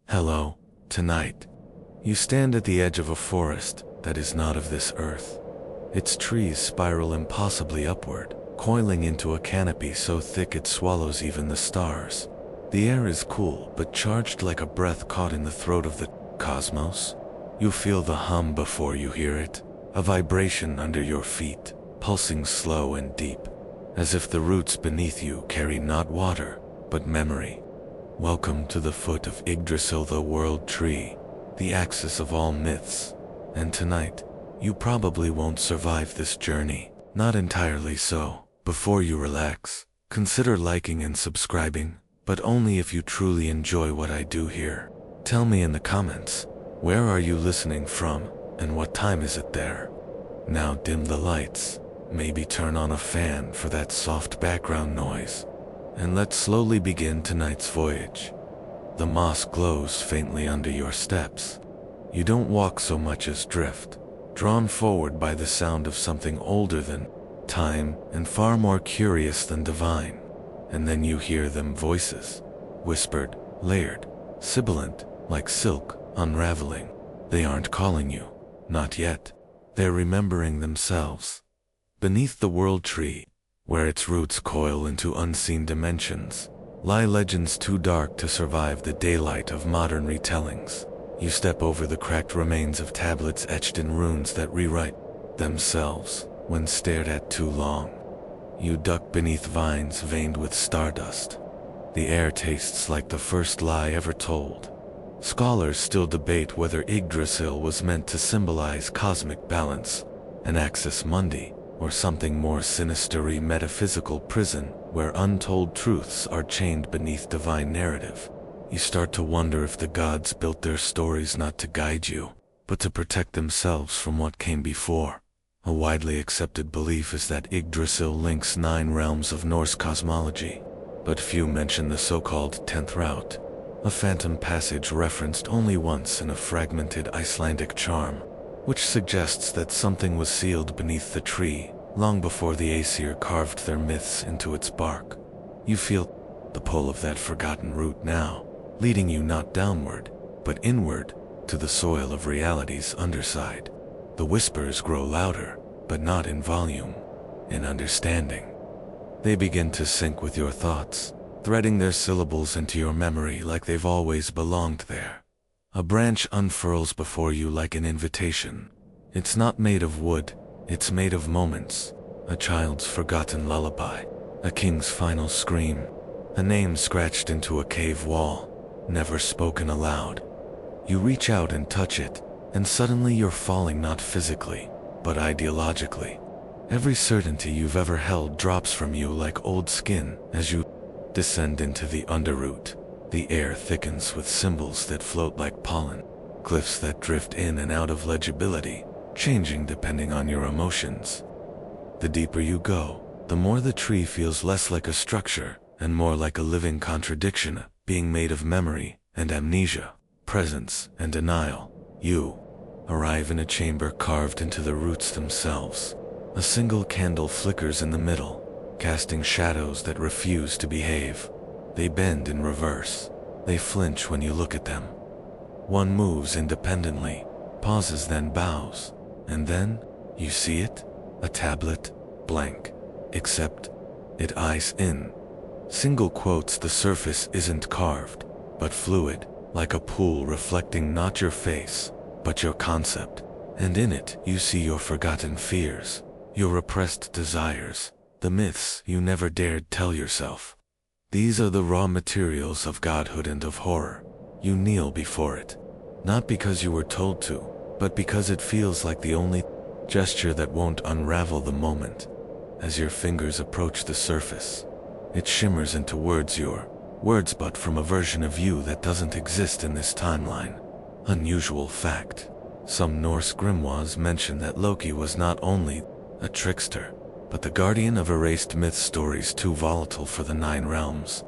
Hello, tonight. You stand at the edge of a forest that is not of this earth. Its trees spiral impossibly upward, coiling into a canopy so thick it swallows even the stars. The air is cool but charged like a breath caught in the throat of the cosmos. You feel the hum before you hear it, a vibration under your feet, pulsing slow and deep, as if the roots beneath you carry not water, but memory. Welcome to the foot of Yggdrasil, the world tree, the axis of all myths. And tonight, you probably won't survive this journey. Not entirely so. Before you relax, consider liking and subscribing, but only if you truly enjoy what I do here. Tell me in the comments, where are you listening from, and what time is it there? Now dim the lights, maybe turn on a fan for that soft background noise, and let's slowly begin tonight's voyage. The moss glows faintly under your steps. You don't walk so much as drift, drawn forward by the sound of something older than time and far more curious than divine. And then you hear them, voices, whispered, layered, sibilant, like silk, unraveling. They aren't calling you, not yet. They're remembering themselves. Beneath the world tree, where its roots coil into unseen dimensions, lie legends too dark to survive the daylight of modern retellings. You step over the cracked remains of tablets etched in runes that rewrite themselves when stared at too long. You duck beneath vines veined with stardust. The air tastes like the first lie ever told. Scholars still debate whether Yggdrasil was meant to symbolize cosmic balance, an axis mundi, or something more sinister, a metaphysical prison where untold truths are chained beneath divine narrative. You start to wonder if the gods built their stories not to guide you, but to protect themselves from what came before. A widely accepted belief is that Yggdrasil links 9 realms of Norse cosmology, but few mention the so-called 10th route, a phantom passage referenced only once in a fragmented Icelandic charm, which suggests that something was sealed beneath the tree long before the Aesir carved their myths into its bark. You feel the pull of that forgotten root now, leading you not downward, but inward, to the soil of reality's underside. The whispers grow louder, but not in volume, in understanding. They begin to sync with your thoughts, threading their syllables into your memory like they've always belonged there. A branch unfurls before you like an invitation. It's not made of wood, it's made of moments. A child's forgotten lullaby, a king's final scream, a name scratched into a cave wall, never spoken aloud. You reach out and touch it, and suddenly you're falling not physically, but ideologically. Every certainty you've ever held drops from you like old skin as you descend into the underroot. The air thickens with symbols that float like pollen, glyphs that drift in and out of legibility, changing depending on your emotions. The deeper you go, the more the tree feels less like a structure and more like a living contradiction, being made of memory and amnesia, presence and denial. You arrive in a chamber carved into the roots themselves. A single candle flickers in the middle, casting shadows that refuse to behave. They bend in reverse. They flinch when you look at them. One moves independently, pauses, then bows. And then, you see it? A tablet, blank. Except, it eyes in. Single quotes, the surface isn't carved, but fluid, like a pool reflecting not your face, but your concept. And in it, you see your forgotten fears, your repressed desires, the myths you never dared tell yourself. These are the raw materials of godhood and of horror. You kneel before it, not because you were told to, but because it feels like the only gesture that won't unravel the moment. As your fingers approach the surface, it shimmers into words, your words, but from a version of you that doesn't exist in this timeline. Unusual fact. Some Norse grimoires mention that Loki was not only a trickster, but the guardian of erased myth stories too volatile for the 9 realms.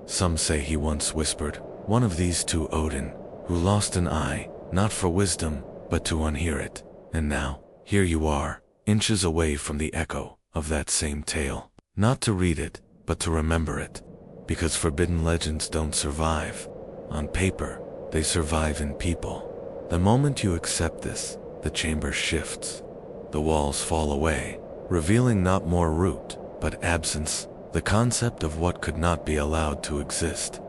Some say he once whispered one of these to Odin, who lost an eye, not for wisdom, but to unhear it. And now, here you are, inches away from the echo of that same tale. Not to read it, but to remember it. Because forbidden legends don't survive on paper, They survive in people. The moment you accept this, the chamber shifts. The walls fall away, revealing not more root, but absence, the concept of what could not be allowed to exist.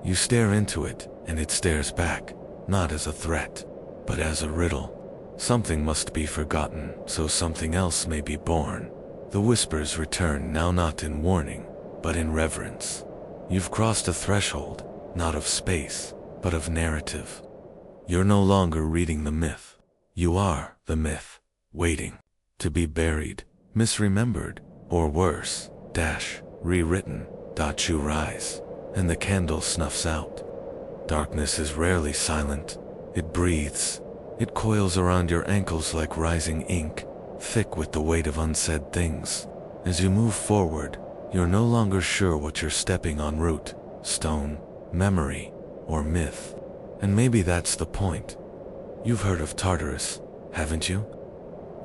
You stare into it, and it stares back, not as a threat, but as a riddle. Something must be forgotten, so something else may be born. The whispers return now not in warning, but in reverence. You've crossed a threshold, not of space, but of narrative. You're no longer reading the myth. You are the myth, waiting to be buried, misremembered, or worse, rewritten. You rise, and the candle snuffs out. Darkness is rarely silent. It breathes. It coils around your ankles like rising ink, thick with the weight of unsaid things. As you move forward, you're no longer sure what you're stepping on: root, stone, memory, or myth. And maybe that's the point. You've heard of Tartarus, haven't you?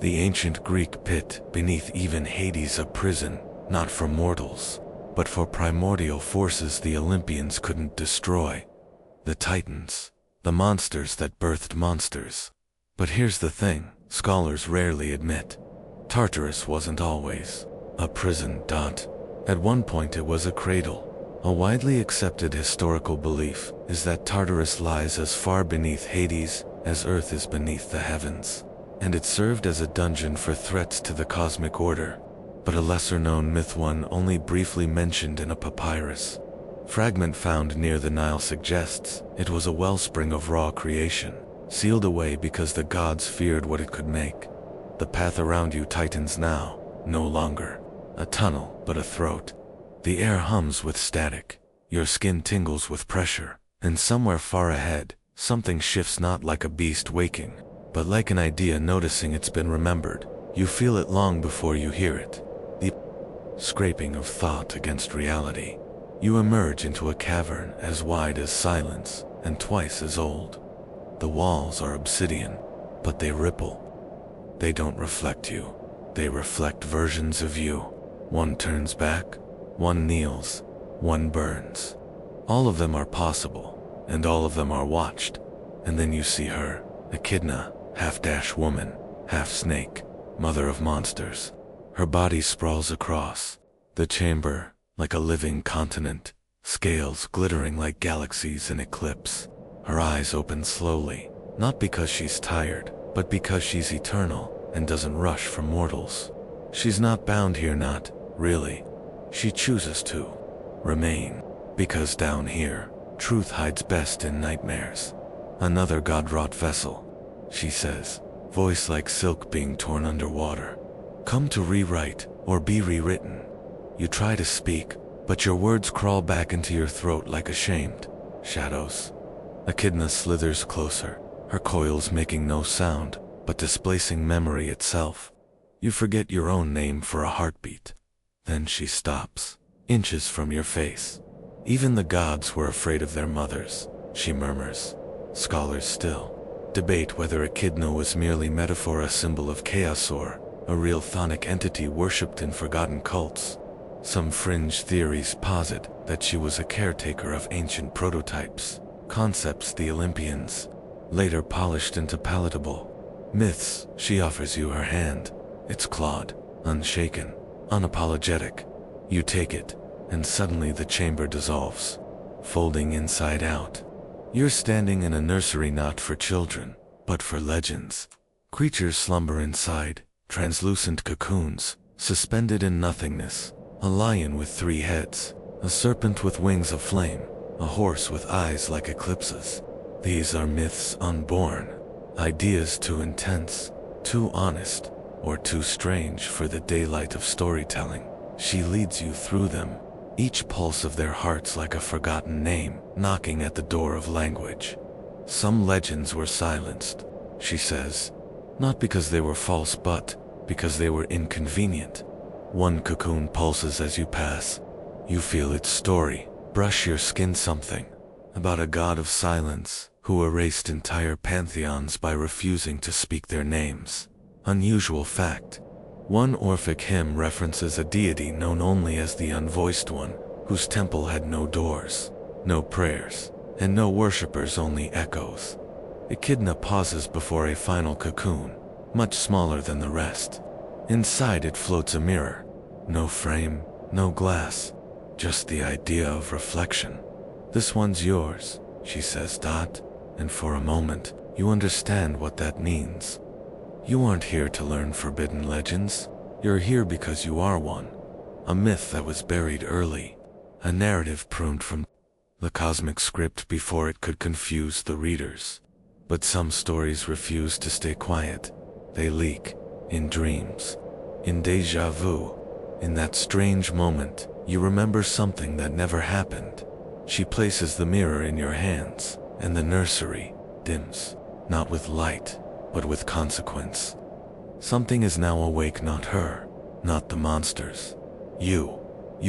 The ancient Greek pit beneath even Hades, a prison, not for mortals, but for primordial forces the Olympians couldn't destroy. The Titans, the monsters that birthed monsters. But here's the thing, scholars rarely admit. Tartarus wasn't always a prison. At one point it was a cradle. A widely accepted historical belief is that Tartarus lies as far beneath Hades as Earth is beneath the heavens, and it served as a dungeon for threats to the cosmic order. But a lesser-known myth, one only briefly mentioned in a papyrus fragment found near the Nile, suggests it was a wellspring of raw creation, sealed away because the gods feared what it could make. The path around you tightens now, no longer a tunnel, but a throat. The air hums with static, your skin tingles with pressure, and somewhere far ahead, something shifts, not like a beast waking, but like an idea noticing it's been remembered. You feel it long before you hear it. The scraping of thought against reality. You emerge into a cavern as wide as silence and twice as old. The walls are obsidian, but they ripple. They don't reflect you. They reflect versions of you. One turns back, one kneels, one burns. All of them are possible, and all of them are watched. And then you see her, Echidna, half-woman, half-snake, mother of monsters. Her body sprawls across the chamber like a living continent, scales glittering like galaxies in eclipse. Her eyes open slowly, not because she's tired, but because she's eternal and doesn't rush from mortals. She's not bound here, not really. She chooses to remain, because down here, truth hides best in nightmares. Another god-wrought vessel, she says, voice like silk being torn underwater. Come to rewrite or be rewritten. You try to speak, but your words crawl back into your throat like ashamed shadows. Echidna slithers closer, her coils making no sound, but displacing memory itself. You forget your own name for a heartbeat. Then she stops, inches from your face. Even the gods were afraid of their mothers, she murmurs. Scholars still debate whether Echidna was merely metaphor, a symbol of chaos, or a real chthonic entity worshipped in forgotten cults. Some fringe theories posit that she was a caretaker of ancient prototypes, concepts the Olympians later polished into palatable myths. She offers you her hand. It's clawed, unshaken, unapologetic. You take it, and suddenly the chamber dissolves, folding inside out. You're standing in a nursery not for children, but for legends. Creatures slumber inside, translucent cocoons, suspended in nothingness. A lion with 3 heads, a serpent with wings of flame, a horse with eyes like eclipses. These are myths unborn, ideas too intense, too honest, or too strange for the daylight of storytelling. She leads you through them, each pulse of their hearts like a forgotten name knocking at the door of language. Some legends were silenced, she says, not because they were false, but because they were inconvenient. One cocoon pulses as you pass. You feel its story brush your skin, something about a god of silence who erased entire pantheons by refusing to speak their names. Unusual fact. One Orphic hymn references a deity known only as the Unvoiced One, whose temple had no doors, no prayers, and no worshippers, only echoes. Echidna pauses before a final cocoon, much smaller than the rest. Inside it floats a mirror. No frame, no glass, just the idea of reflection. "This one's yours," she says, and for a moment, you understand what that means. You aren't here to learn forbidden legends. You're here because you are one. A myth that was buried early. A narrative pruned from the cosmic script before it could confuse the readers. But some stories refuse to stay quiet. They leak, in dreams, in déjà vu. In that strange moment, you remember something that never happened. She places the mirror in your hands, and the nursery dims, not with light, but with consequence. Something is now awake, not her, not the monsters. You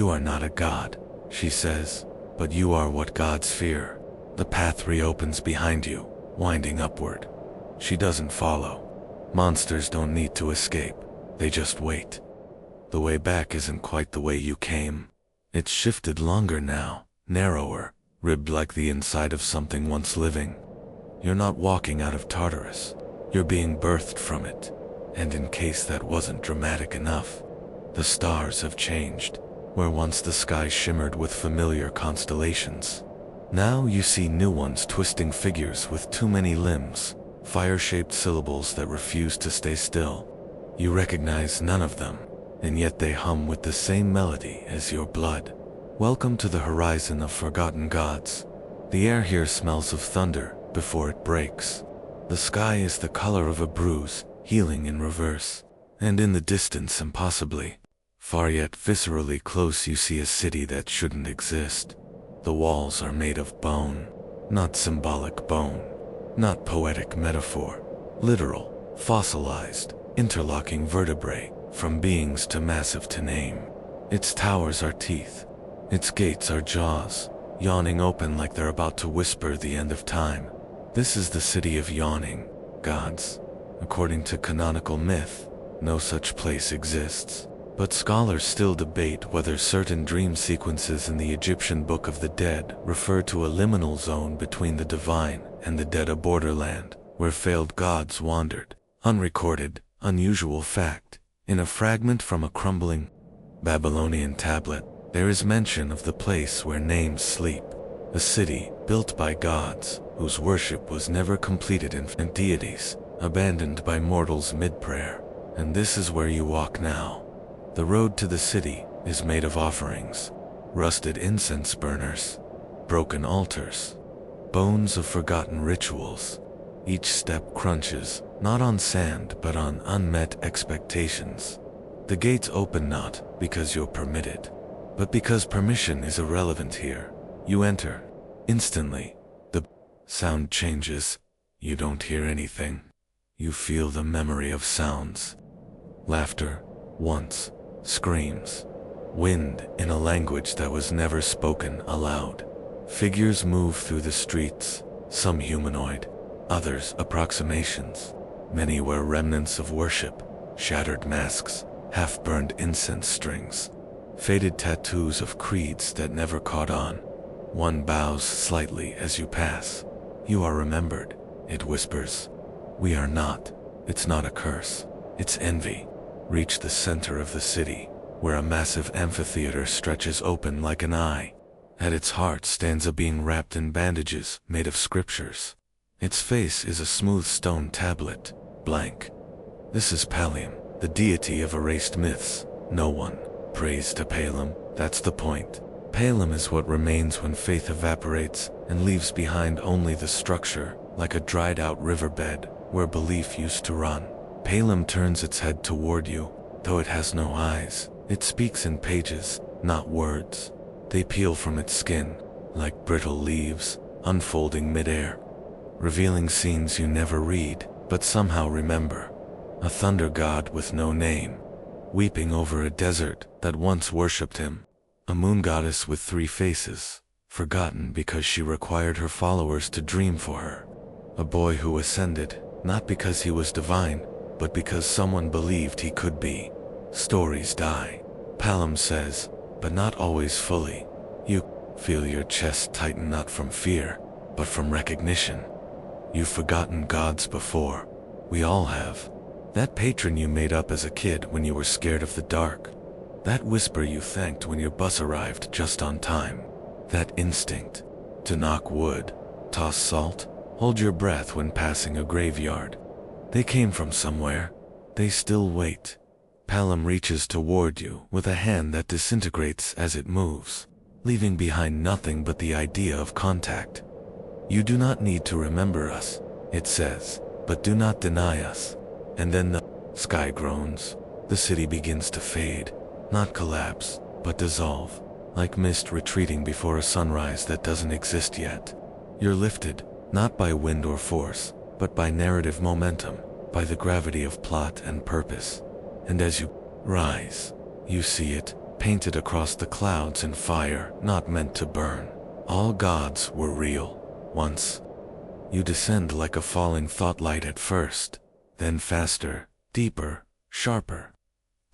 are not a god, she says, but you are what gods fear. The path reopens behind you, winding upward. She doesn't follow. Monsters don't need to escape, they just wait. The way back isn't quite the way you came. It's shifted longer now, narrower, ribbed like the inside of something once living. You're not walking out of Tartarus, you're being birthed from it. And in case that wasn't dramatic enough, the stars have changed. Where once the sky shimmered with familiar constellations, now you see new ones, twisting figures with too many limbs, fire-shaped syllables that refuse to stay still. You recognize none of them, and yet they hum with the same melody as your blood. Welcome to the horizon of forgotten gods. The air here smells of thunder before it breaks. The sky is the color of a bruise, healing in reverse. And in the distance, impossibly far yet viscerally close, you see a city that shouldn't exist. The walls are made of bone, not symbolic bone, not poetic metaphor, literal, fossilized, interlocking vertebrae, from beings too massive to name. Its towers are teeth, its gates are jaws, yawning open like they're about to whisper the end of time. This is the city of yawning gods. According to canonical myth, no such place exists. But scholars still debate whether certain dream sequences in the Egyptian Book of the Dead refer to a liminal zone between the divine and the dead, a borderland where failed gods wandered. Unrecorded, unusual fact. In a fragment from a crumbling Babylonian tablet, there is mention of the place where names sleep. A city built by gods whose worship was never completed, and deities abandoned by mortals mid-prayer. And this is where you walk now. The road to the city is made of offerings, rusted incense burners, broken altars, bones of forgotten rituals. Each step crunches, not on sand but on unmet expectations. The gates open not because you're permitted, but because permission is irrelevant here. You enter. Instantly, the sound changes. You don't hear anything. You feel the memory of sounds. Laughter, once. Screams. Wind in a language that was never spoken aloud. Figures move through the streets, some humanoid, others approximations. Many wear remnants of worship, shattered masks, half-burned incense strings, faded tattoos of creeds that never caught on. One bows slightly as you pass. You are remembered, it whispers. We are not. It's not a curse. It's envy. Reach the center of the city, where a massive amphitheater stretches open like an eye. At its heart stands a being wrapped in bandages made of scriptures. Its face is a smooth stone tablet, blank. This is Palium, the deity of erased myths. No one prays to Palem, that's the point. Palem is what remains when faith evaporates and leaves behind only the structure, like a dried-out riverbed where belief used to run. Palem turns its head toward you, though it has no eyes. It speaks in pages, not words. They peel from its skin, like brittle leaves, unfolding mid-air, revealing scenes you never read, but somehow remember. A thunder god with no name, weeping over a desert that once worshipped him. A moon goddess with 3 faces, forgotten because she required her followers to dream for her. A boy who ascended, not because he was divine, but because someone believed he could be. Stories die, Palem says, but not always fully. You feel your chest tighten, not from fear, but from recognition. You've forgotten gods before. We all have. That patron you made up as a kid when you were scared of the dark. That whisper you thanked when your bus arrived just on time. That instinct to knock wood, toss salt, hold your breath when passing a graveyard. They came from somewhere. They still wait. Palom reaches toward you with a hand that disintegrates as it moves, leaving behind nothing but the idea of contact. You do not need to remember us, it says, but do not deny us. And then the sky groans. The city begins to fade, not collapse, but dissolve, like mist retreating before a sunrise that doesn't exist yet. You're lifted, not by wind or force, but by narrative momentum, by the gravity of plot and purpose. And as you rise, you see it, painted across the clouds in fire not meant to burn. All gods were real, once. You descend like a falling thought light at first, then faster, deeper, sharper.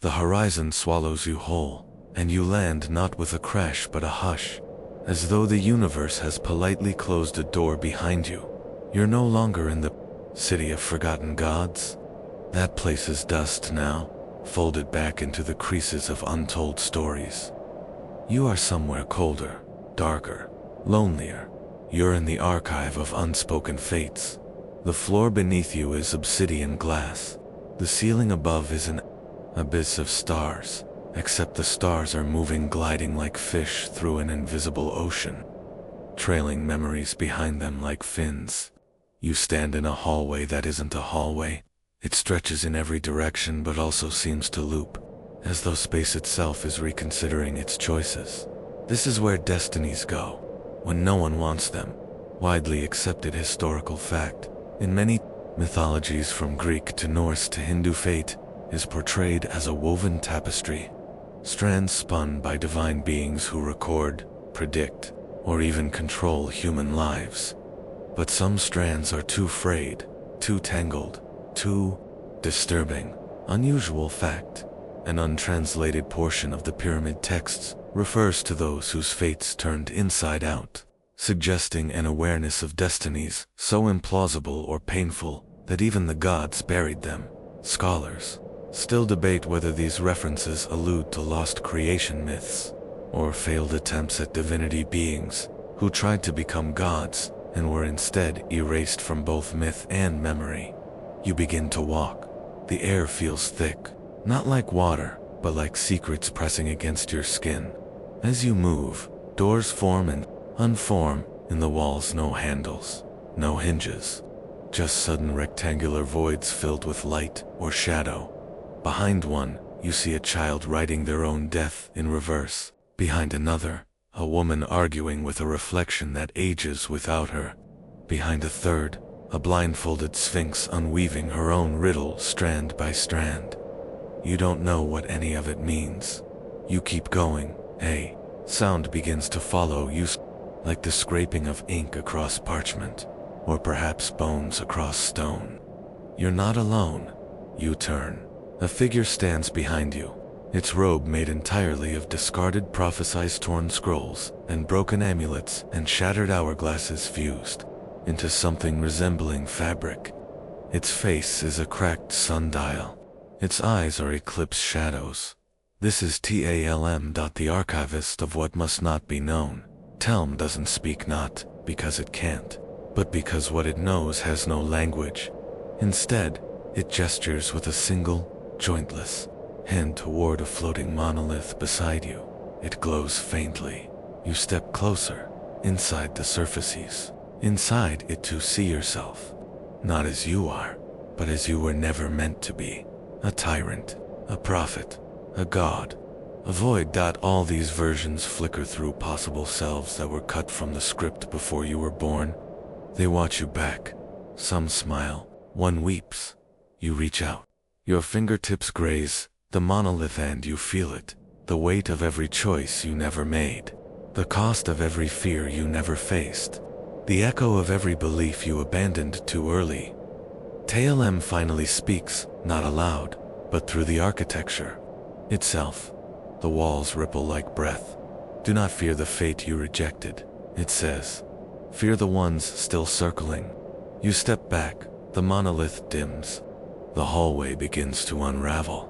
The horizon swallows you whole, and you land not with a crash but a hush, as though the universe has politely closed a door behind you. You're no longer in the city of forgotten gods. That place is dust now, folded back into the creases of untold stories. You are somewhere colder, darker, lonelier. You're in the archive of unspoken fates. The floor beneath you is obsidian glass. The ceiling above is an abyss of stars, except the stars are moving, gliding like fish through an invisible ocean, trailing memories behind them like fins. You stand in a hallway that isn't a hallway. It stretches in every direction but also seems to loop, as though space itself is reconsidering its choices. This is where destinies go, when no one wants them. Widely accepted historical fact. In many mythologies from Greek to Norse to Hindu, fate is portrayed as a woven tapestry, strands spun by divine beings who record, predict, or even control human lives. But some strands are too frayed, too tangled, too disturbing. Unusual fact. An untranslated portion of the pyramid texts refers to those whose fates turned inside out, suggesting an awareness of destinies so implausible or painful that even the gods buried them. Scholars still debate whether these references allude to lost creation myths, or failed attempts at divinity beings who tried to become gods and were instead erased from both myth and memory. You begin to walk. The air feels thick, not like water, but like secrets pressing against your skin. As you move, doors form and unform in the walls. No handles, no hinges, just sudden rectangular voids filled with light or shadow. Behind one, you see a child writing their own death in reverse. Behind another, a woman arguing with a reflection that ages without her. Behind a third, a blindfolded sphinx unweaving her own riddle strand by strand. You don't know what any of it means. You keep going. A sound begins to follow you, like the scraping of ink across parchment, or perhaps bones across stone. You're not alone. You turn. A figure stands behind you, its robe made entirely of discarded prophesied torn scrolls and broken amulets and shattered hourglasses fused into something resembling fabric. Its face is a cracked sundial. Its eyes are eclipse shadows. This is Talm. The archivist of what must not be known. Talm doesn't speak, not because it can't, but because what it knows has no language. Instead, it gestures with a single, jointless hand toward a floating monolith beside you. It glows faintly. You step closer, inside the surfaces. Inside it to see yourself, not as you are, but as you were never meant to be. A tyrant, a prophet, a god, a void. All these versions flicker through possible selves that were cut from the script before you were born. They watch you back. Some smile, one weeps. You reach out. Your fingertips graze the monolith and you feel it. The weight of every choice you never made. The cost of every fear you never faced. The echo of every belief you abandoned too early. Talm finally speaks, not aloud, but through the architecture itself. The walls ripple like breath. Do not fear the fate you rejected, it says. Fear the ones still circling. You step back, the monolith dims. The hallway begins to unravel.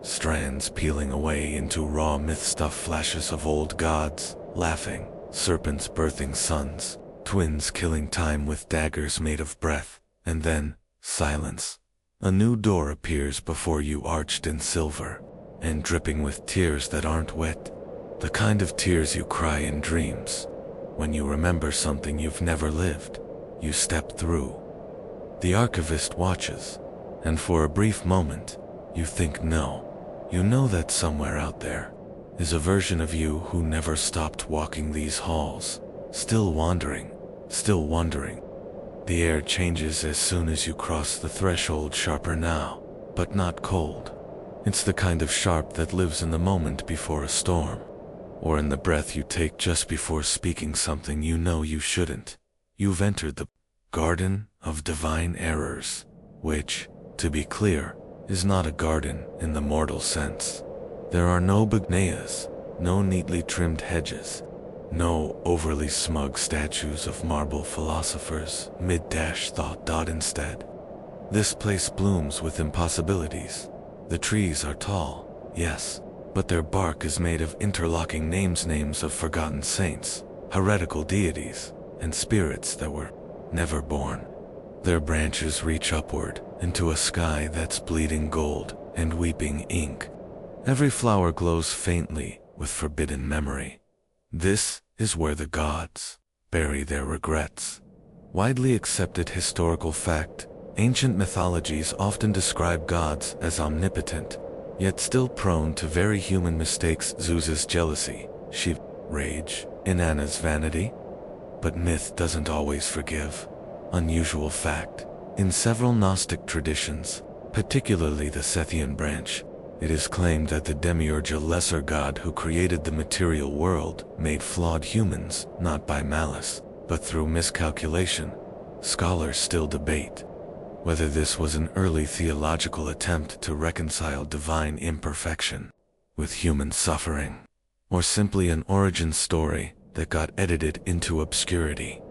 Strands peeling away into raw myth stuff, flashes of old gods, laughing, serpents birthing sons, twins killing time with daggers made of breath, and then, silence. A new door appears before you, arched in silver, and dripping with tears that aren't wet. The kind of tears you cry in dreams. When you remember something you've never lived, you step through. The archivist watches, and for a brief moment, you think no. You know that somewhere out there is a version of you who never stopped walking these halls, still wandering, still wondering. The air changes as soon as you cross the threshold, sharper now, but not cold. It's the kind of sharp that lives in the moment before a storm, or in the breath you take just before speaking something you know you shouldn't. You've entered the Garden of Divine Errors, which, to be clear, is not a garden in the mortal sense. There are no begonias, no neatly trimmed hedges, no overly smug statues of marble philosophers mid-thought. Instead, this place blooms with impossibilities. The trees are tall, yes, but their bark is made of interlocking names of forgotten saints, heretical deities, and spirits that were never born. Their branches reach upward into a sky that's bleeding gold and weeping ink. Every flower glows faintly with forbidden memory. This is where the gods bury their regrets. Widely accepted historical fact, ancient mythologies often describe gods as omnipotent, yet still prone to very human mistakes. Zeus's jealousy, Shiva's rage, Inanna's vanity. But myth doesn't always forgive. Unusual fact, in several Gnostic traditions, particularly the Sethian branch, it is claimed that the demiurge, a lesser god who created the material world, made flawed humans, not by malice, but through miscalculation. Scholars still debate whether this was an early theological attempt to reconcile divine imperfection with human suffering, or simply an origin story that got edited into obscurity.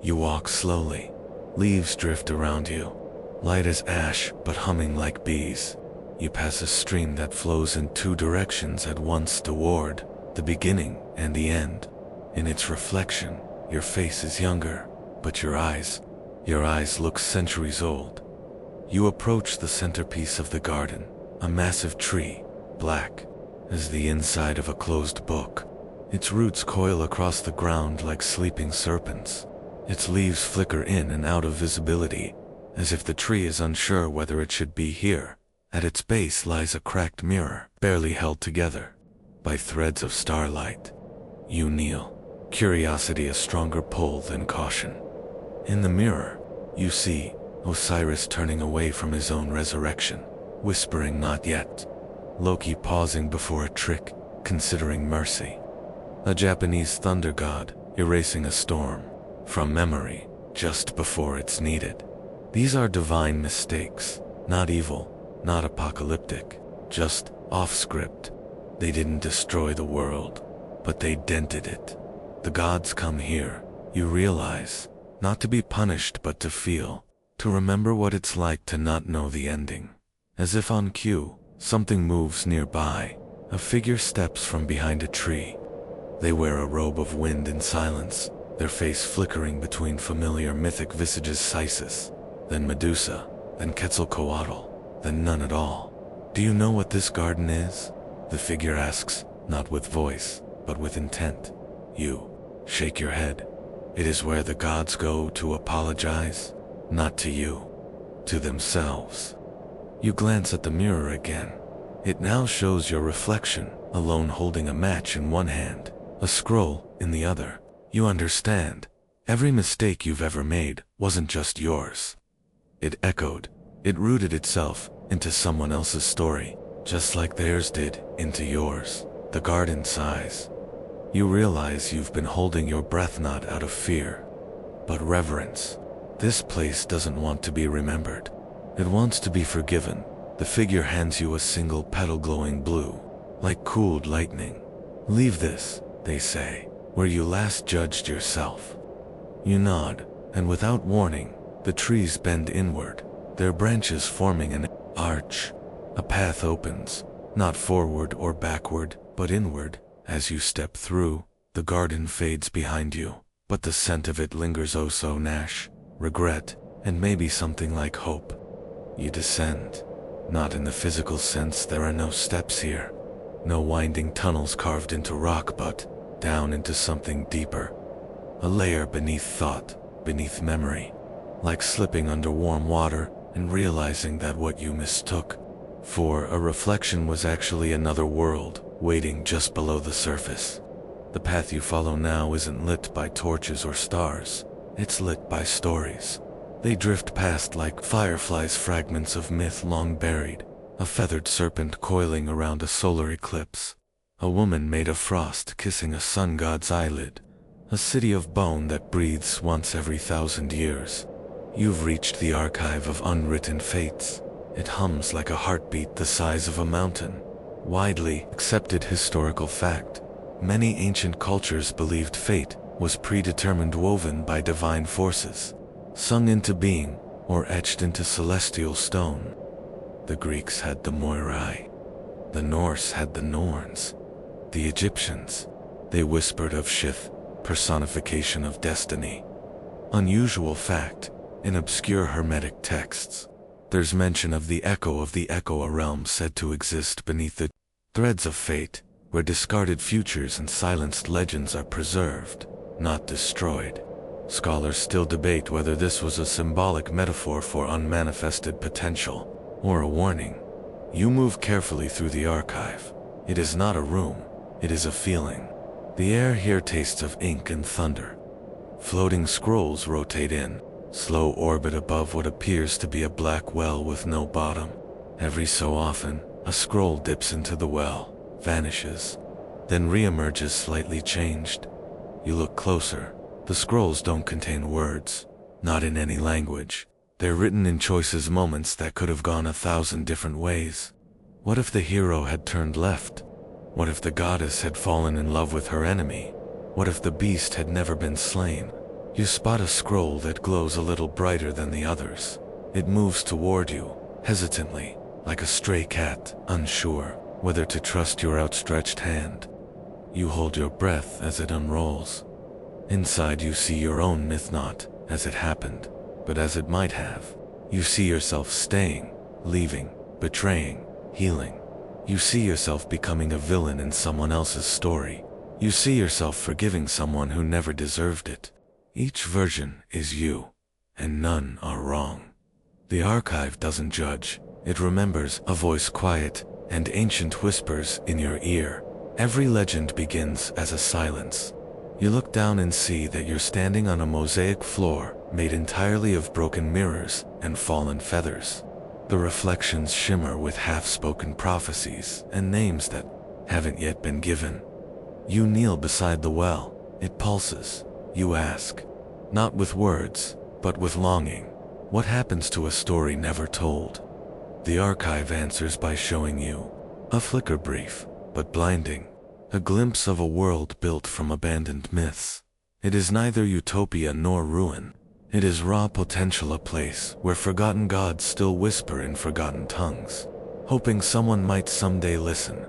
You walk slowly. Leaves drift around you, light as ash but humming like bees. You pass a stream that flows in two directions at once toward the beginning and the end. In its reflection, your face is younger, but your eyes look centuries old. You approach the centerpiece of the garden, a massive tree, black as the inside of a closed book. Its roots coil across the ground like sleeping serpents. Its leaves flicker in and out of visibility, as if the tree is unsure whether it should be here. At its base lies a cracked mirror, barely held together by threads of starlight. You kneel, curiosity a stronger pull than caution. In the mirror, you see Osiris turning away from his own resurrection, whispering, "Not yet." Loki pausing before a trick, considering mercy. A Japanese thunder god erasing a storm from memory just before it's needed. These are divine mistakes, not evil, not apocalyptic, just off script. They didn't destroy the world, but they dented it. The gods come here, you realize, not to be punished but to feel, to remember what it's like to not know the ending. As if on cue, something moves nearby. A figure steps from behind a tree. They wear a robe of wind and silence, their face flickering between familiar mythic visages. Sisis, then Medusa, then Quetzalcoatl, then none at all. Do you know what this garden is? The figure asks, not with voice, but with intent. You shake your head. It is where the gods go to apologize, not to you, to themselves. You glance at the mirror again. It now shows your reflection, alone holding a match in one hand, a scroll in the other. You understand. Every mistake you've ever made wasn't just yours. It echoed. It rooted itself into someone else's story, just like theirs did into yours. The garden sighs. You realize you've been holding your breath not out of fear, but reverence. This place doesn't want to be remembered. It wants to be forgiven. The figure hands you a single petal glowing blue, like cooled lightning. Leave this, they say, where you last judged yourself. You nod, and without warning, the trees bend inward, their branches forming an arch. A path opens, not forward or backward, but inward. As you step through, the garden fades behind you, but the scent of it lingers oh so nash, regret, and maybe something like hope. You descend. Not in the physical sense, there are no steps here. No winding tunnels carved into rock, but down into something deeper. A layer beneath thought, beneath memory. Like slipping under warm water and realizing that what you mistook for a reflection was actually another world waiting just below the surface. The path you follow now isn't lit by torches or stars. It's lit by stories. They drift past like fireflies, fragments of myth long buried. A feathered serpent coiling around a solar eclipse. A woman made of frost kissing a sun god's eyelid. A city of bone that breathes once every 1,000 years. You've reached the archive of unwritten fates. It hums like a heartbeat the size of a mountain. Widely accepted historical fact. Many ancient cultures believed fate was predetermined, woven by divine forces, sung into being or etched into celestial stone. The Greeks had the Moirai. The Norse had the Norns. The Egyptians, they whispered of Shith, personification of destiny. Unusual fact, in obscure Hermetic texts, there's mention of the echo, a realm said to exist beneath the threads of fate, where discarded futures and silenced legends are preserved, not destroyed. Scholars still debate whether this was a symbolic metaphor for unmanifested potential, or a warning. You move carefully through the archive. It is not a room, it is a feeling. The air here tastes of ink and thunder. Floating scrolls rotate in, slow orbit above what appears to be a black well with no bottom. Every so often, a scroll dips into the well, vanishes, then reemerges slightly changed. You look closer. The scrolls don't contain words, not in any language. They're written in choices, moments that could have gone 1,000 different ways. What if the hero had turned left? What if the goddess had fallen in love with her enemy? What if the beast had never been slain? You spot a scroll that glows a little brighter than the others. It moves toward you, hesitantly, like a stray cat, unsure whether to trust your outstretched hand. You hold your breath as it unrolls. Inside you see your own myth, not as it happened, but as it might have. You see yourself staying, leaving, betraying, healing. You see yourself becoming a villain in someone else's story. You see yourself forgiving someone who never deserved it. Each version is you, and none are wrong. The archive doesn't judge, it remembers. A voice quiet and ancient whispers in your ear. Every legend begins as a silence. You look down and see that you're standing on a mosaic floor made entirely of broken mirrors and fallen feathers. The reflections shimmer with half-spoken prophecies and names that haven't yet been given. You kneel beside the well. It pulses. You ask, not with words, but with longing, what happens to a story never told? The archive answers by showing you a flicker, brief but blinding, a glimpse of a world built from abandoned myths. It is neither utopia nor ruin. It is raw potential, a place where forgotten gods still whisper in forgotten tongues, hoping someone might someday listen.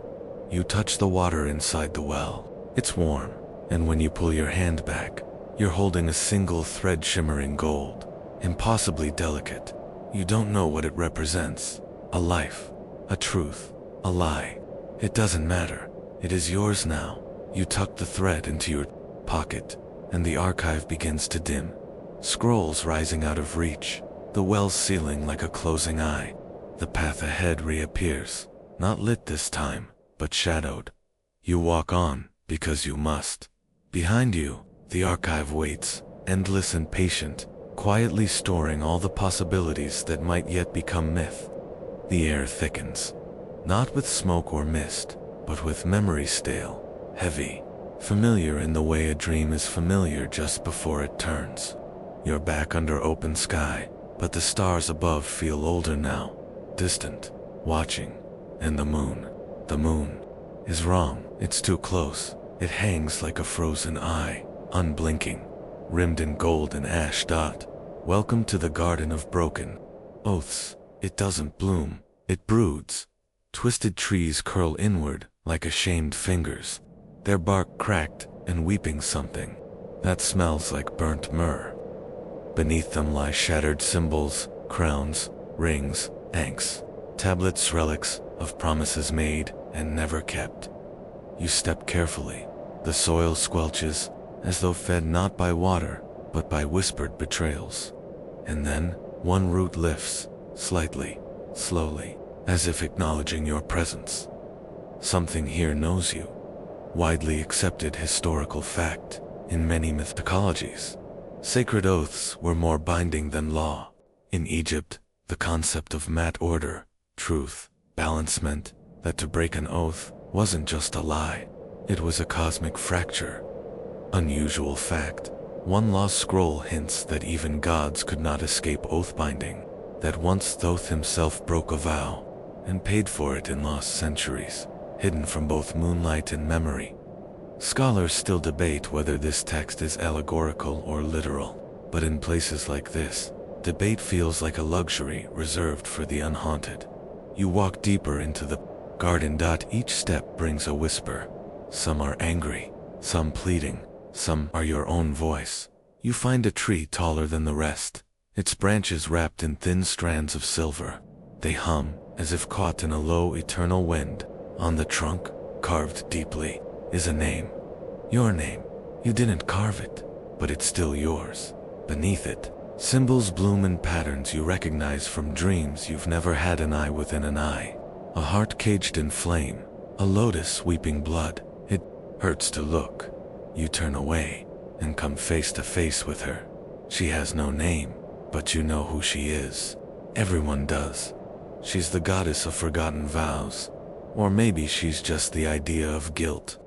You touch the water inside the well. It's warm, and when you pull your hand back, you're holding a single thread shimmering gold, impossibly delicate. You don't know what it represents. A life, a truth, a lie. It doesn't matter. It is yours now. You tuck the thread into your pocket, and the archive begins to dim. Scrolls rising out of reach, the well's ceiling like a closing eye. The path ahead reappears, not lit this time, but shadowed. You walk on, because you must. Behind you, the archive waits, endless and patient, quietly storing all the possibilities that might yet become myth. The air thickens, not with smoke or mist, but with memory, stale, heavy, familiar in the way a dream is familiar just before it turns. You're back under open sky, but the stars above feel older now, distant, watching. And the moon is wrong. It's too close. It hangs like a frozen eye, unblinking, rimmed in gold and ash. Welcome to the garden of broken oaths. It doesn't bloom, it broods. Twisted trees curl inward like ashamed fingers, their bark cracked and weeping something that smells like burnt myrrh. Beneath them lie shattered symbols, crowns, rings, ankhs, tablets, relics of promises made and never kept. You step carefully. The soil squelches, as though fed not by water, but by whispered betrayals. And then, one root lifts, slightly, slowly, as if acknowledging your presence. Something here knows you. Widely accepted historical fact in many mythologies. Sacred oaths were more binding than law. In Egypt, the concept of mat order, truth, balance meant that to break an oath wasn't just a lie. It was a cosmic fracture. Unusual fact. One lost scroll hints that even gods could not escape oath binding, that once Thoth himself broke a vow and paid for it in lost centuries, hidden from both moonlight and memory. Scholars still debate whether this text is allegorical or literal, but in places like this, debate feels like a luxury reserved for the unhaunted. You walk deeper into the garden. Each step brings a whisper. Some are angry, some pleading, some are your own voice. You find a tree taller than the rest, its branches wrapped in thin strands of silver. They hum, as if caught in a low eternal wind. On the trunk, carved deeply, is a name. Your name. You didn't carve it, but it's still yours. Beneath it, symbols bloom in patterns you recognize from dreams you've never had. An eye within an eye. A heart caged in flame. A lotus weeping blood. It hurts to look. You turn away and come face to face with her. She has no name, but you know who she is. Everyone does. She's the goddess of forgotten vows. Or maybe she's just the idea of guilt.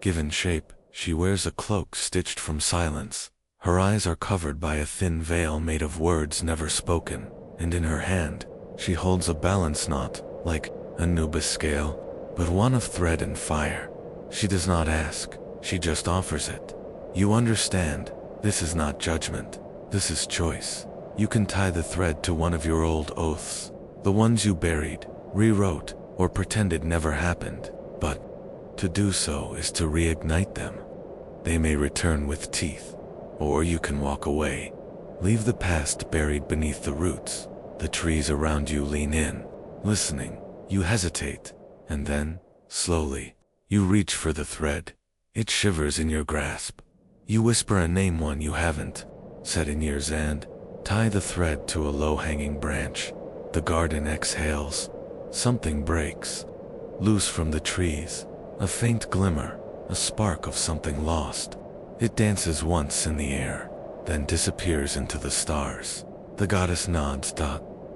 Given shape, she wears a cloak stitched from silence. Her eyes are covered by a thin veil made of words never spoken, and in her hand, she holds a balance knot, like a Nubis scale, but one of thread and fire. She does not ask, she just offers it. You understand, this is not judgment, this is choice. You can tie the thread to one of your old oaths, the ones you buried, rewrote, or pretended never happened, but to do so is to reignite them. They may return with teeth, or you can walk away. Leave the past buried beneath the roots. The trees around you lean in, listening. You hesitate, and then, slowly, you reach for the thread. It shivers in your grasp. You whisper a name one you haven't said in years and tie the thread to a low-hanging branch. The garden exhales. Something breaks, loose from the trees. A faint glimmer, a spark of something lost. It dances once in the air, then disappears into the stars. The goddess nods.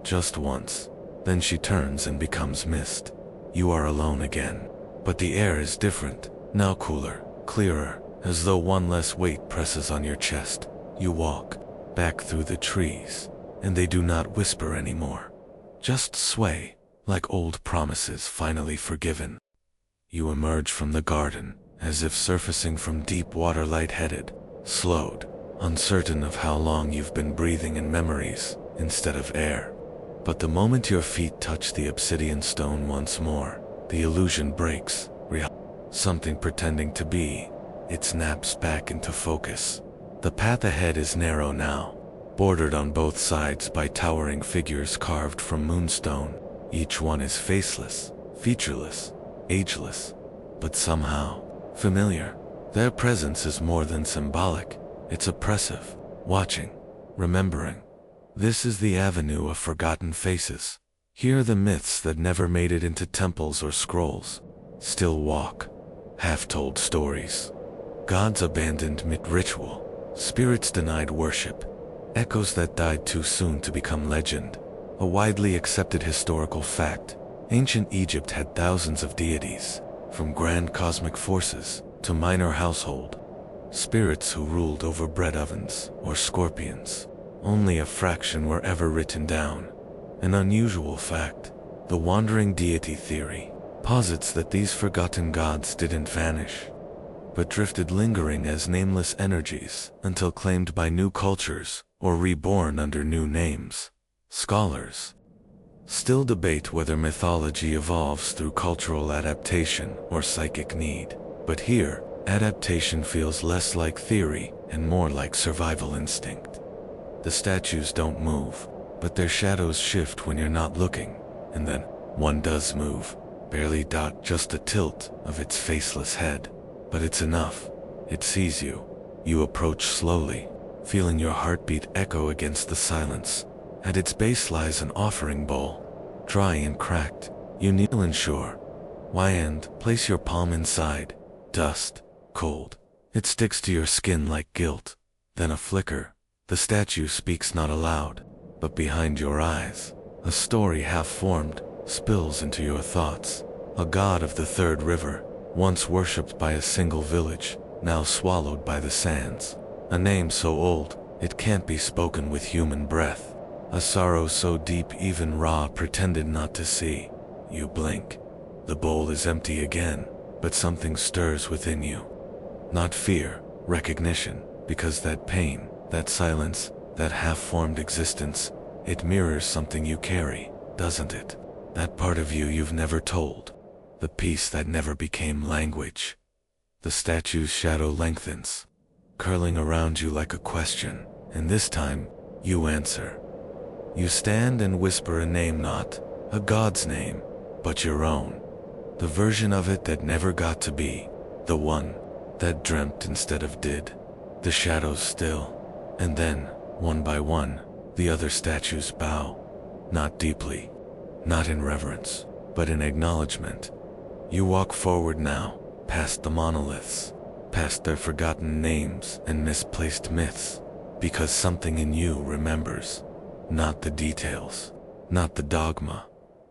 Just once. Then she turns and becomes mist. You are alone again. But the air is different, now cooler, clearer, as though one less weight presses on your chest. You walk back through the trees, and they do not whisper anymore. Just sway, like old promises finally forgiven. You emerge from the garden, as if surfacing from deep water, lightheaded, slowed, uncertain of how long you've been breathing in memories instead of air. But the moment your feet touch the obsidian stone once more, the illusion breaks. Something pretending to be, it snaps back into focus. The path ahead is narrow now, bordered on both sides by towering figures carved from moonstone. Each one is faceless, featureless, ageless, but somehow familiar. Their presence is more than symbolic, it's oppressive. Watching, remembering. This is the avenue of forgotten faces. Here the myths that never made it into temples or scrolls still walk. Half-told stories. Gods abandoned mid-ritual. Spirits denied worship. Echoes that died too soon to become legend. A widely accepted historical fact. Ancient Egypt had thousands of deities, from grand cosmic forces to minor household spirits who ruled over bread ovens or scorpions. Only a fraction were ever written down. An unusual fact, the wandering deity theory, posits that these forgotten gods didn't vanish. but drifted lingering as nameless energies until claimed by new cultures or reborn under new names. Scholars still debate whether mythology evolves through cultural adaptation or psychic need, but here, adaptation feels less like theory and more like survival instinct. The statues don't move, but their shadows shift when you're not looking, and then one does move, barely just a tilt of its faceless head. But it's enough. It sees you. You approach slowly, feeling your heartbeat echo against the silence. At its base lies an offering bowl, dry and cracked. You kneel unsure. Why and place your palm inside. Dust, cold. It sticks to your skin like guilt. Then a flicker. The statue speaks not aloud, but behind your eyes. A story half-formed spills into your thoughts. A god of the third river, once worshipped by a single village, now swallowed by the sands. A name so old, it can't be spoken with human breath. A sorrow so deep even Ra pretended not to see. You blink. The bowl is empty again, but something stirs within you. Not fear, recognition, because that pain, that silence, that half-formed existence, it mirrors something you carry, doesn't it? That part of you you've never told. The piece that never became language. The statue's shadow lengthens, curling around you like a question, and this time, you answer. You stand and whisper a name, not a god's name, but your own. The version of it that never got to be, the one that dreamt instead of did. The shadows still, and then, one by one, the other statues bow. Not deeply, not in reverence, but in acknowledgement. You walk forward now, past the monoliths, past their forgotten names and misplaced myths, because something in you remembers. Not the details, not the dogma,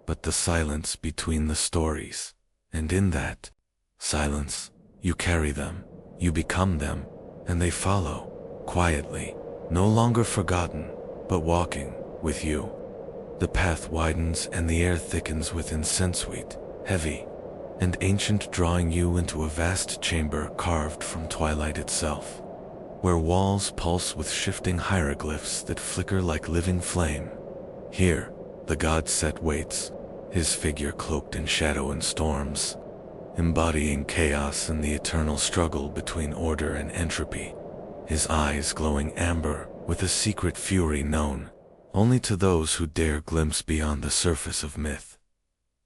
but the silence between the stories. And in that silence, you carry them, you become them, and they follow, quietly, no longer forgotten, but walking with you. The path widens and the air thickens with incense sweet, heavy, and ancient, drawing you into a vast chamber carved from twilight itself, where walls pulse with shifting hieroglyphs that flicker like living flame. Here, the god Set waits, his figure cloaked in shadow and storms, embodying chaos and the eternal struggle between order and entropy, his eyes glowing amber with a secret fury known only to those who dare glimpse beyond the surface of myth.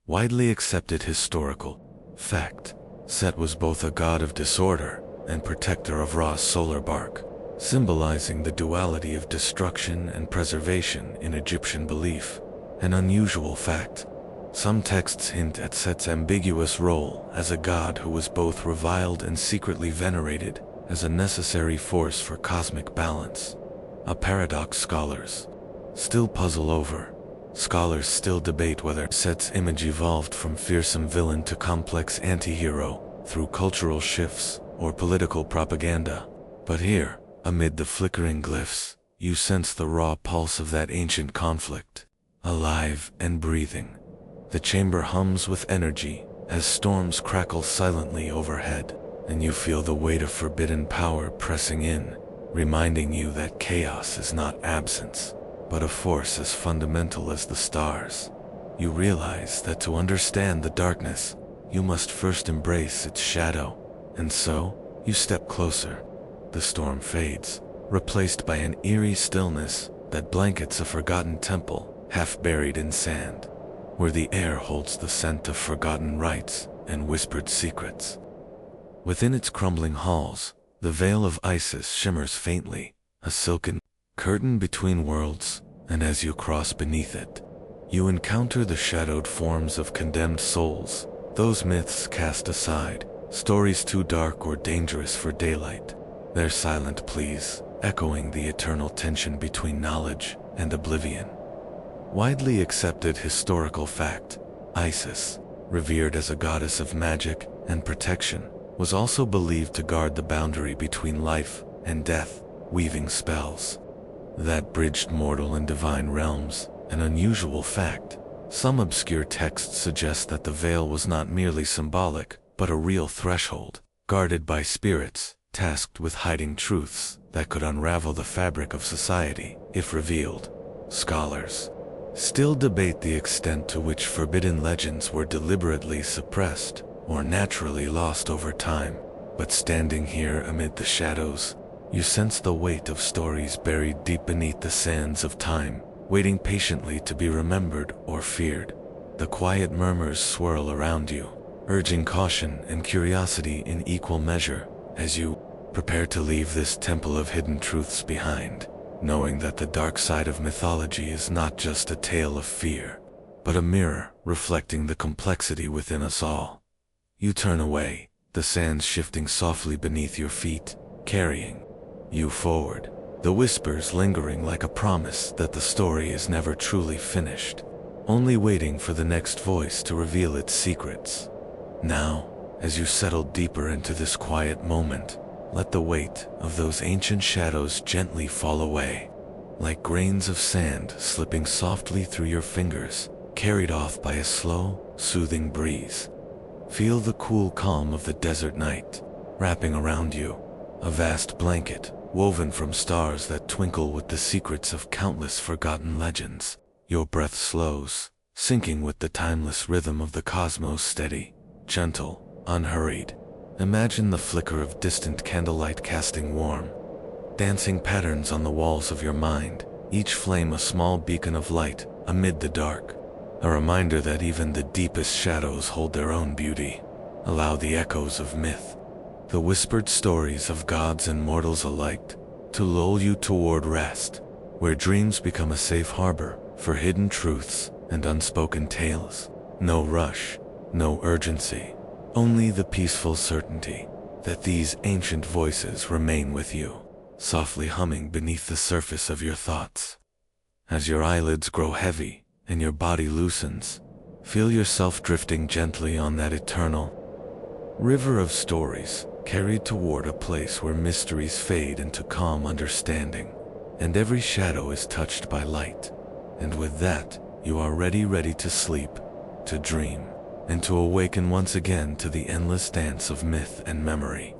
Widely accepted historical fact, Set was both a god of disorder and protector of Ra's solar bark, symbolizing the duality of destruction and preservation in Egyptian belief. An unusual fact. Some texts hint at Set's ambiguous role as a god who was both reviled and secretly venerated as a necessary force for cosmic balance. A paradox scholars still puzzle over. Scholars still debate whether Set's image evolved from fearsome villain to complex anti-hero through cultural shifts or political propaganda. But here, amid the flickering glyphs, you sense the raw pulse of that ancient conflict, alive and breathing. The chamber hums with energy as storms crackle silently overhead, and you feel the weight of forbidden power pressing in, reminding you that chaos is not absence, but a force as fundamental as the stars. You realize that to understand the darkness, you must first embrace its shadow, and so, you step closer. The storm fades, replaced by an eerie stillness that blankets a forgotten temple, half buried in sand, where the air holds the scent of forgotten rites and whispered secrets. Within its crumbling halls, the veil of Isis shimmers faintly, a silken curtain between worlds, and as you cross beneath it, you encounter the shadowed forms of condemned souls, those myths cast aside, stories too dark or dangerous for daylight, their silent pleas echoing the eternal tension between knowledge and oblivion. Widely accepted historical fact, Isis, revered as a goddess of magic and protection, was also believed to guard the boundary between life and death, weaving spells that bridged mortal and divine realms. An unusual fact. Some obscure texts suggest that the veil was not merely symbolic, but a real threshold, guarded by spirits, tasked with hiding truths that could unravel the fabric of society if revealed. Scholars still debate the extent to which forbidden legends were deliberately suppressed or naturally lost over time, but standing here amid the shadows, you sense the weight of stories buried deep beneath the sands of time, waiting patiently to be remembered or feared. The quiet murmurs swirl around you, urging caution and curiosity in equal measure as you prepare to leave this temple of hidden truths behind, knowing that the dark side of mythology is not just a tale of fear, but a mirror reflecting the complexity within us all. You turn away, the sands shifting softly beneath your feet, carrying you forward, the whispers lingering like a promise that the story is never truly finished, only waiting for the next voice to reveal its secrets. Now, as you settle deeper into this quiet moment, let the weight of those ancient shadows gently fall away, like grains of sand slipping softly through your fingers, carried off by a slow, soothing breeze. Feel the cool calm of the desert night wrapping around you, a vast blanket woven from stars that twinkle with the secrets of countless forgotten legends. Your breath slows, syncing with the timeless rhythm of the cosmos, steady, gentle, unhurried. Imagine the flicker of distant candlelight casting warm, dancing patterns on the walls of your mind, each flame a small beacon of light amid the dark, a reminder that even the deepest shadows hold their own beauty. Allow the echoes of myth, the whispered stories of gods and mortals alike, to lull you toward rest, where dreams become a safe harbor for hidden truths and unspoken tales. No rush, no urgency, only the peaceful certainty that these ancient voices remain with you, softly humming beneath the surface of your thoughts. As your eyelids grow heavy and your body loosens, feel yourself drifting gently on that eternal river of stories, carried toward a place where mysteries fade into calm understanding, and every shadow is touched by light. And with that, you are ready to sleep, to dream, and to awaken once again to the endless dance of myth and memory.